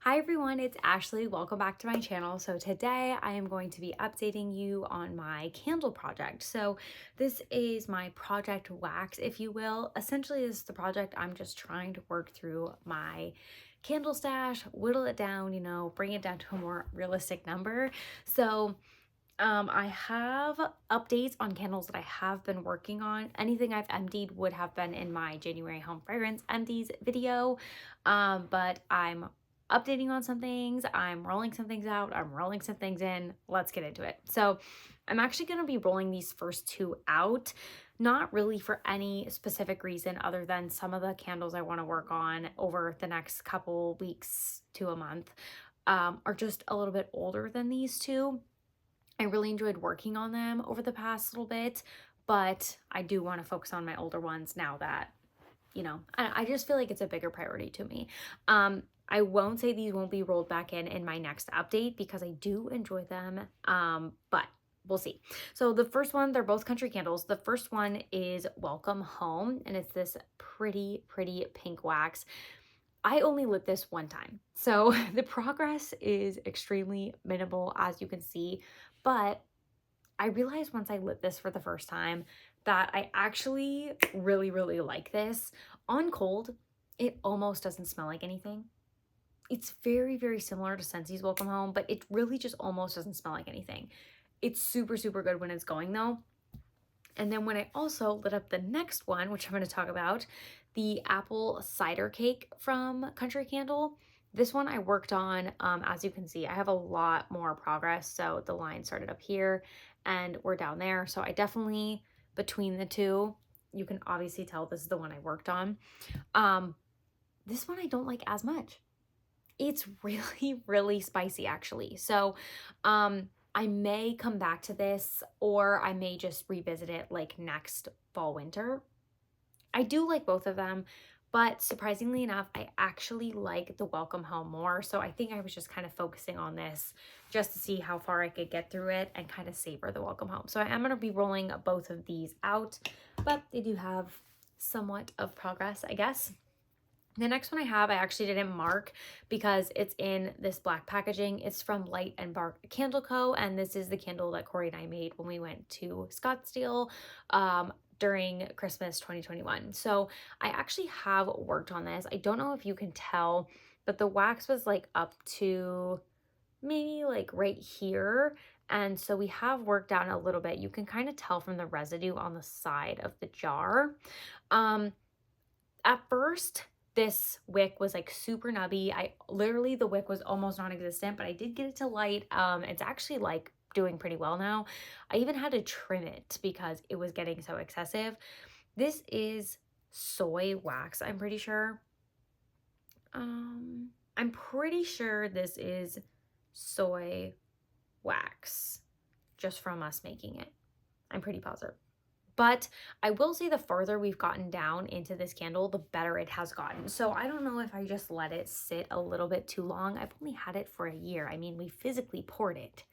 Hi everyone, it's Ashley. Welcome back to my channel. So today I am going to be updating you on my candle project. So this is my project wax, if you will. Essentially, this is the project I'm just trying to work through my candle stash, whittle it down, bring it down to a more realistic number. So I have updates on candles that I have been working on. Anything I've emptied would have been in my January home fragrance empties video, but I'm updating on some things. I'm rolling some things out. I'm rolling some things in. Let's get into it. So I'm actually going to be rolling these first two out, not really for any specific reason other than some of the candles I want to work on over the next couple weeks to a month are just a little bit older than these two. I really enjoyed working on them over the past little bit, but I do want to focus on my older ones now that, I just feel like it's a bigger priority to me. I won't say these won't be rolled back in my next update because I do enjoy them, but we'll see. So the first one, they're both country candles. The first one is Welcome Home, and it's this pretty, pretty pink wax. I only lit this one time, so the progress is extremely minimal, as you can see, but I realized once I lit this for the first time that I actually really, really like this. On cold, it almost doesn't smell like anything. It's very, very similar to Scentsy's Welcome Home, but it really just almost doesn't smell like anything. It's super, super good when it's going though. And then when I also lit up the next one, which I'm going to talk about, the apple cider cake from Country Candle. This one I worked on, as you can see, I have a lot more progress. So the line started up here and we're down there. So I definitely, between the two, you can obviously tell this is the one I worked on. This one I don't like as much. It's really, really spicy actually. So, I may come back to this or I may just revisit it like next fall winter. I do like both of them, but surprisingly enough, I actually like the Welcome Home more. So I think I was just kind of focusing on this just to see how far I could get through it and kind of savor the Welcome Home. So I am going to be rolling both of these out, but they do have somewhat of progress, I guess. The next one I have, I actually didn't mark because it's in this black packaging. It's from Light and Bark Candle Co. And this is the candle that Corey and I made when we went to Scottsdale during Christmas 2021. So I actually have worked on this. I don't know if you can tell, but the wax was like up to maybe like right here. And so we have worked down a little bit. You can kind of tell from the residue on the side of the jar. At first, this wick was like super nubby. The wick was almost non-existent, but I did get it to light. It's actually like doing pretty well now. I even had to trim it because it was getting so excessive. This is soy wax, I'm pretty sure. I'm pretty sure this is soy wax just from us making it. I'm pretty positive. But I will say the further we've gotten down into this candle, the better it has gotten. So I don't know if I just let it sit a little bit too long. I've only had it for a year. I mean, we physically poured it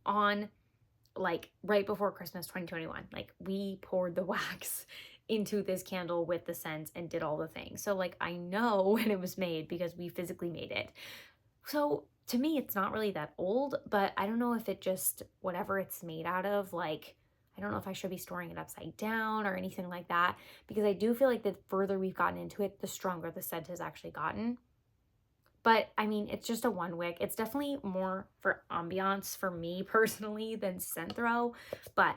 on like right before Christmas 2021. Like we poured the wax into this candle with the scents and did all the things. So like I know when it was made because we physically made it. So to me, it's not really that old, but I don't know if it just, whatever it's made out of, like, I don't know if I should be storing it upside down or anything like that, because I do feel like the further we've gotten into it, the stronger the scent has actually gotten. But I mean, it's just a one wick. It's definitely more for ambiance for me personally than scent throw, but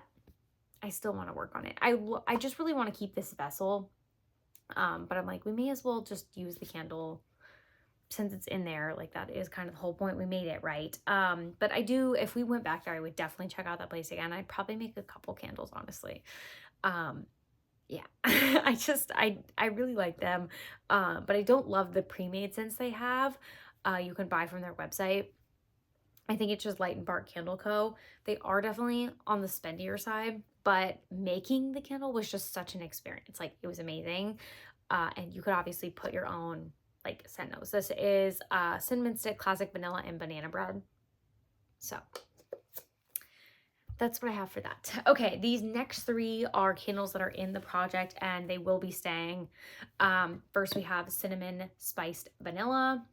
I still want to work on it. I just really want to keep this vessel, but I'm like, we may as well just use the candle since it's in there. Like that is kind of the whole point. We made it, right? But I do, if we went back there, I would definitely check out that place again. I'd probably make a couple candles, honestly. Yeah. I really like them. But I don't love the pre-made scents they have. You can buy from their website. I think it's just Light and Bark Candle Co. They are definitely on the spendier side, but making the candle was just such an experience. Like it was amazing. And you could obviously put your own like scent notes. This is cinnamon stick, classic vanilla, and banana bread. So that's what I have for that. Okay, these next three are candles that are in the project and they will be staying. First we have cinnamon spiced vanilla.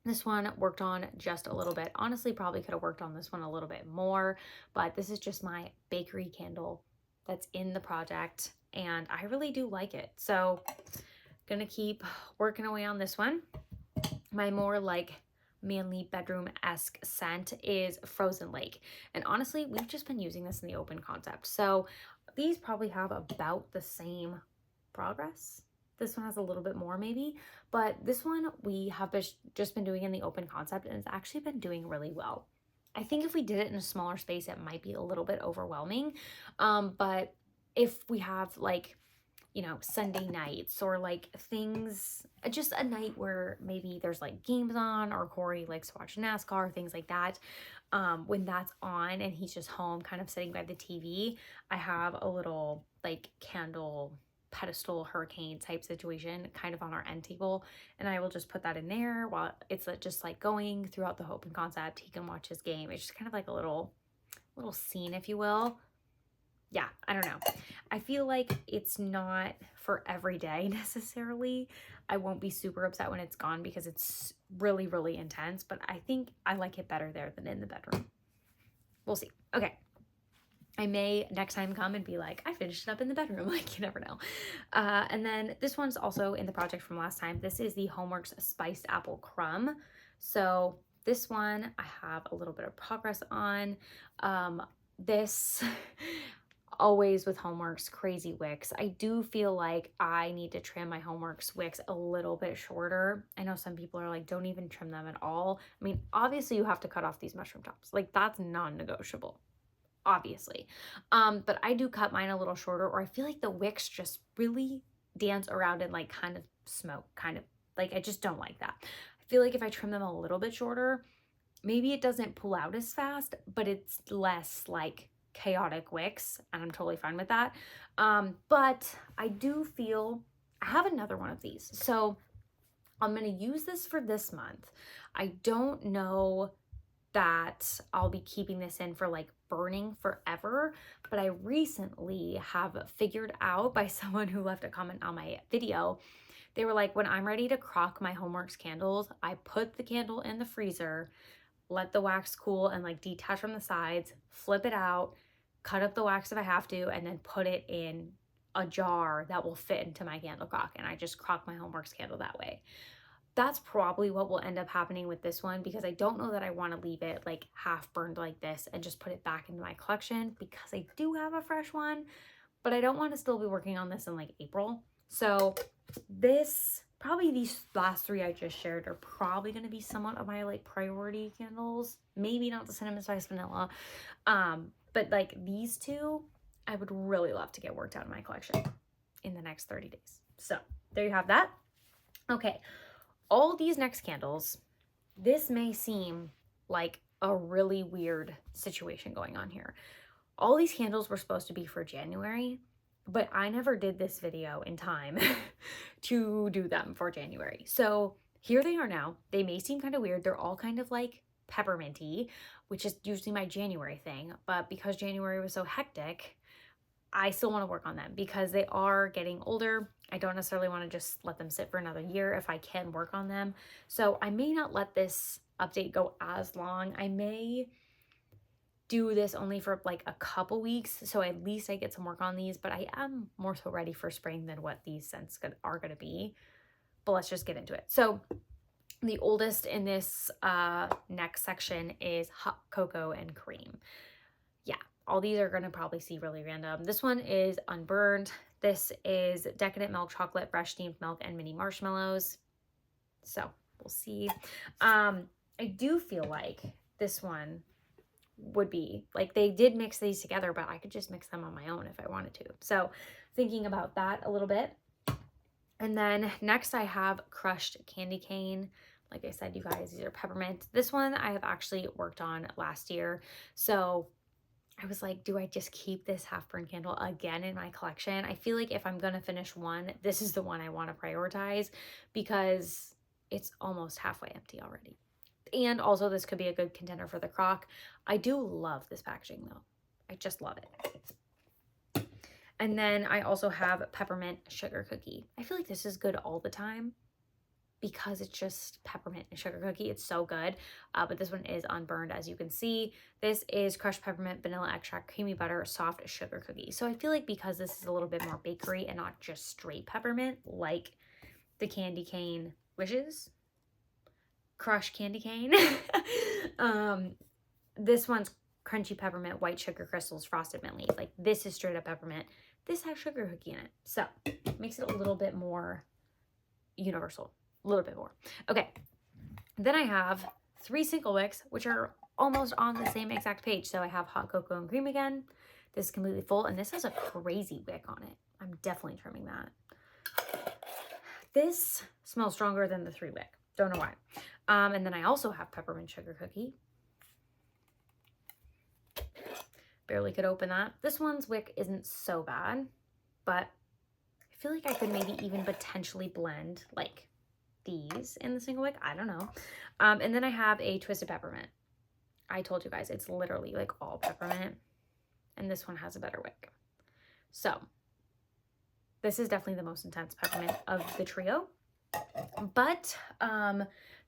This one worked on just a little bit. Honestly, probably could have worked on this one a little bit more, but this is just my bakery candle that's in the project, and I really do like it. So gonna keep working away on this one. My more like manly bedroom-esque scent is Frozen Lake. And honestly, we've just been using this in the open concept. So these probably have about the same progress. This one has a little bit more maybe, but this one we have just been doing in the open concept, and it's actually been doing really well. I think if we did it in a smaller space, it might be a little bit overwhelming. But if we have like, you know, Sunday nights or like things, just a night where maybe there's like games on, or Corey likes to watch NASCAR, things like that. When that's on and he's just home kind of sitting by the TV, I have a little like candle pedestal hurricane type situation kind of on our end table, and I will just put that in there while it's just like going throughout the open concept. He can watch his game. It's just kind of like a little scene, if you will. Yeah, I don't know. I feel like it's not for every day necessarily. I won't be super upset when it's gone because it's really, really intense, but I think I like it better there than in the bedroom. We'll see. Okay. I may next time come and be like, I finished it up in the bedroom. Like, you never know. And then this one's also in the project from last time. This is the Homeworks Spiced Apple Crumb. So this one I have a little bit of progress on. This always with Homeworks crazy wicks. I do feel like I need to trim my Homeworks wicks a little bit shorter. I know some people are like, don't even trim them at all. I mean, obviously you have to cut off these mushroom tops. Like, that's non-negotiable, obviously. But I do cut mine a little shorter, or I feel like the wicks just really dance around and like kind of smoke, kind of like, I just don't like that. I feel like if I trim them a little bit shorter, maybe it doesn't pull out as fast, but it's less like chaotic wicks, and I'm totally fine with that. But I do feel I have another one of these. So I'm going to use this for this month. I don't know that I'll be keeping this in for like burning forever, but I recently have figured out by someone who left a comment on my video. They were like, when I'm ready to crock my Homeworks candles, I put the candle in the freezer, let the wax cool and like detach from the sides, flip it out, cut up the wax if I have to, and then put it in a jar that will fit into my candle crock. And I just crock my Homeworks candle that way. That's probably what will end up happening with this one, because I don't know that I want to leave it like half burned like this and just put it back into my collection, because I do have a fresh one, but I don't want to still be working on this in like April. So this, probably these last three I just shared are probably going to be somewhat of my like priority candles. Maybe not the cinnamon spice vanilla. But like these two, I would really love to get worked out in my collection in the next 30 days. So there you have that. Okay. All these next candles, this may seem like a really weird situation going on here. All these candles were supposed to be for January, but I never did this video in time to do them for January. So here they are now. They may seem kind of weird. They're all kind of like pepperminty, which is usually my January thing. But because January was so hectic, I still want to work on them because they are getting older. I don't necessarily want to just let them sit for another year if I can work on them. So I may not let this update go as long. I may do this only for like a couple weeks, so at least I get some work on these, but I am more so ready for spring than what these scents are going to be. But let's just get into it. So the oldest in this next section is hot cocoa and cream. Yeah, all these are going to probably see really random. This one is unburned. This is decadent milk chocolate, fresh steamed milk, and mini marshmallows. So we'll see. I do feel like this one would be like, they did mix these together, but I could just mix them on my own if I wanted to. So thinking about that a little bit. And then next I have crushed candy cane. Like I said, you guys, these are peppermint. This one I have actually worked on last year. So I was like, do I just keep this half burn candle again in my collection? I feel like if I'm going to finish one, this is the one I want to prioritize because it's almost halfway empty already. And also this could be a good contender for the crock. I do love this packaging though. I just love it. And then I also have peppermint sugar cookie. I feel like this is good all the time. because it's just peppermint and sugar cookie. It's so good. But this one is unburned, as you can see. This is crushed peppermint, vanilla extract, creamy butter, soft sugar cookie. So I feel like because this is a little bit more bakery and not just straight peppermint, like the candy cane wishes, crushed candy cane. This one's crunchy peppermint, white sugar crystals, frosted mint leaf. Like this is straight up peppermint. This has sugar cookie in it. So it makes it a little bit more universal, a little bit more. Okay. Then I have 3 single wicks, which are almost on the same exact page. So I have hot cocoa and cream again. This is completely full, and this has a crazy wick on it. I'm definitely trimming that. This smells stronger than the 3 wick. Don't know why. And then I also have peppermint sugar cookie. Barely could open that. This one's wick isn't so bad, but I feel like I could maybe even potentially blend like these in the single wick. I don't know. And then I have a twisted peppermint. I told you guys it's literally like all peppermint, and this one has a better wick. So this is definitely the most intense peppermint of the trio, but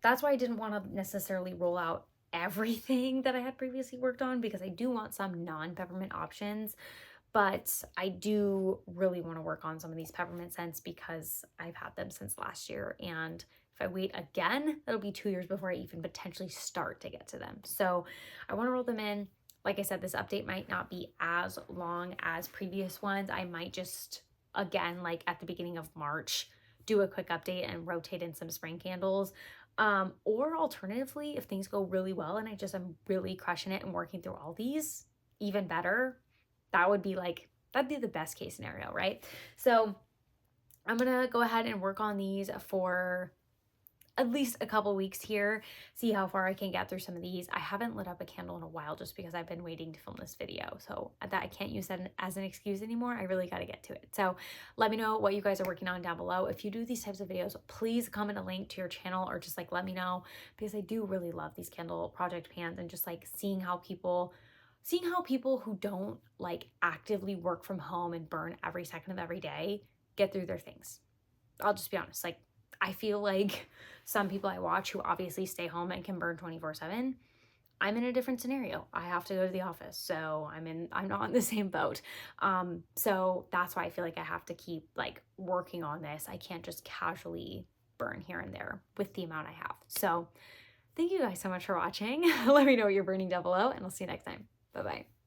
that's why I didn't want to necessarily roll out everything that I had previously worked on, because I do want some non-peppermint options, but I do really want to work on some of these peppermint scents because I've had them since last year, and if I wait again, it'll be 2 years before I even potentially start to get to them. So I want to roll them in. Like I said, this update might not be as long as previous ones. I might just, again, like at the beginning of March, do a quick update and rotate in some spring candles. Or alternatively, if things go really well and I'm really crushing it and working through all these, even better. That would be like, that'd be the best case scenario, right? So I'm gonna go ahead and work on these for at least a couple weeks here, see how far I can get through some of these. I haven't lit up a candle in a while just because I've been waiting to film this video. So that I can't use that as an excuse anymore. I really got to get to it. So let me know what you guys are working on down below. If you do these types of videos, please comment a link to your channel or just like let me know, because I do really love these candle project pans and just like seeing how people who don't like actively work from home and burn every second of every day get through their things. I'll just be honest, like I feel like some people I watch who obviously stay home and can burn 24/7, I'm in a different scenario. I have to go to the office, so I'm not in the same boat. So that's why I feel like I have to keep like working on this. I can't just casually burn here and there with the amount I have. So thank you guys so much for watching. Let me know what you're burning down below, and I'll see you next time. Bye-bye.